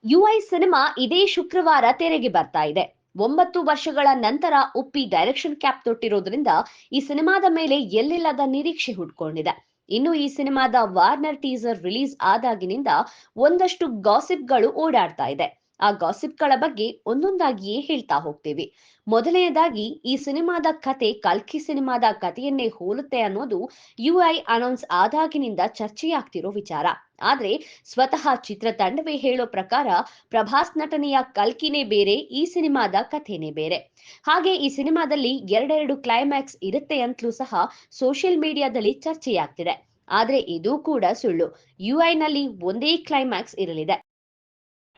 UI cinema ಇದೇ ಶುಕ್ರವಾರ ತೆರೆಗೆ ಬರ್ತಾ ಇದೆ. 9 ವರ್ಷಗಳ ನಂತರ ಉಪ್ಪಿ ಡೈರೆಕ್ಷನ್ ಕ್ಯಾಪ್ ತೊಟ್ಟಿರೋದ್ರಿಂದ ಈ ಸಿನಿಮಾದ ಮೇಲೆ ಎಲ್ಲಿಲ್ಲದ ನಿರೀಕ್ಷೆ ಹುಟ್ಕೊಂಡಿದೆ. ಇನ್ನು ಈ ಸಿನಿಮಾದ ವಾರ್ನರ್ ಟೀಸರ್ ರಿಲೀಸ್ ಆದಾಗಿನಿಂದ ಒಂದಷ್ಟು ಗಾಸಿಪ್ಗಳು ಓಡಾಡ್ತಾ ಇದೆ. ಆ ಗಾಸಿಪ್ಗಳ ಬಗ್ಗೆ ಒಂದೊಂದಾಗಿಯೇ ಹೇಳ್ತಾ ಹೋಗ್ತೀವಿ. ಮೊದಲನೆಯದಾಗಿ, ಈ ಸಿನಿಮಾದ ಕತೆ ಕಲ್ಕಿ ಸಿನಿಮಾದ ಕಥೆಯನ್ನೇ ಹೋಲುತ್ತೆ ಅನ್ನೋದು ಯುಐ ಅನೌನ್ಸ್ ಆದಾಗಿನಿಂದ ಚರ್ಚೆಯಾಗ್ತಿರೋ ವಿಚಾರ. ಆದ್ರೆ ಸ್ವತಃ ಚಿತ್ರತಂಡವೇ ಹೇಳೋ ಪ್ರಕಾರ ಪ್ರಭಾಸ್ ನಟನೆಯ ಕಲ್ಕಿನೇ ಬೇರೆ, ಈ ಸಿನಿಮಾದ ಕಥೆನೇ ಬೇರೆ. ಹಾಗೆ ಈ ಸಿನಿಮಾದಲ್ಲಿ ಎರಡೆರಡು ಕ್ಲೈಮ್ಯಾಕ್ಸ್ ಇರುತ್ತೆ ಅಂತಲೂ ಸಹ ಸೋಷಿಯಲ್ ಮೀಡಿಯಾದಲ್ಲಿ ಚರ್ಚೆಯಾಗ್ತಿದೆ. ಆದ್ರೆ ಇದು ಕೂಡ ಸುಳ್ಳು. ಯುಐನಲ್ಲಿ ಒಂದೇ ಕ್ಲೈಮ್ಯಾಕ್ಸ್ ಇರಲಿದೆ.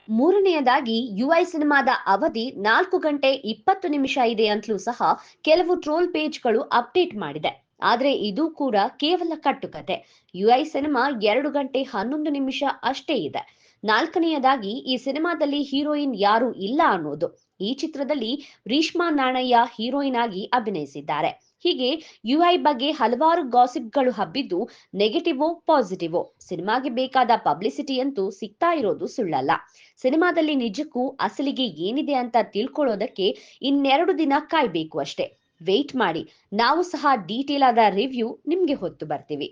ಮೂರನೆಯದಾಗಿ, ಯುಐ ಸಿನಿಮಾದ ಅವಧಿ 4 ಗಂಟೆ 20 ನಿಮಿಷ ಇದೆ ಅಂತಲೂ ಸಹ ಕೆಲವು ಟ್ರೋಲ್ ಪೇಜ್ಗಳು ಅಪ್ಡೇಟ್ ಮಾಡಿದೆ. ಆದ್ರೆ ಇದು ಕೂಡ ಕೇವಲ ಕಟ್ಟುಕತೆ. ಯುಐ ಸಿನಿಮಾ 2 ಗಂಟೆ 11 ನಿಮಿಷ ಅಷ್ಟೇ ಇದೆ. ನಾಲ್ಕನೆಯದಾಗಿ, ಈ ಸಿನಿಮಾದಲ್ಲಿ ಹೀರೋಯಿನ್ ಯಾರು ಇಲ್ಲ ಅನ್ನೋದು. ಈ ಚಿತ್ರದಲ್ಲಿ ರೀಶ್ಮಾ ನಾಣಯ್ಯ ಹೀರೋಯಿನ್ ಆಗಿ ಅಭಿನಯಿಸಿದ್ದಾರೆ. ಹೀಗೆ ಯುಐ ಬಗ್ಗೆ ಹಲವಾರು ಗಾಸಿಪ್ಗಳು ಹಬ್ಬಿದ್ದು, ನೆಗೆಟಿವೋ ಪಾಸಿಟಿವೋ ಸಿನಿಮಾಗೆ ಬೇಕಾದ ಪಬ್ಲಿಸಿಟಿ ಅಂತೂ ಸಿಗ್ತಾ ಇರೋದು ಸುಳ್ಳಲ್ಲ. ಸಿನಿಮಾದಲ್ಲಿ ನಿಜಕ್ಕೂ ಅಸಲಿಗೆ ಏನಿದೆ ಅಂತ ತಿಳ್ಕೊಳ್ಳೋದಕ್ಕೆ ಇನ್ನೆರಡು ದಿನ ಕಾಯ್ಬೇಕು ಅಷ್ಟೇ. ವೇಟ್ ಮಾಡಿ, ನಾವು ಸಹ ಡೀಟೇಲ್ ಆದ ರಿವ್ಯೂ ನಿಮ್ಗೆ ಹೊತ್ತು ಬರ್ತೀವಿ.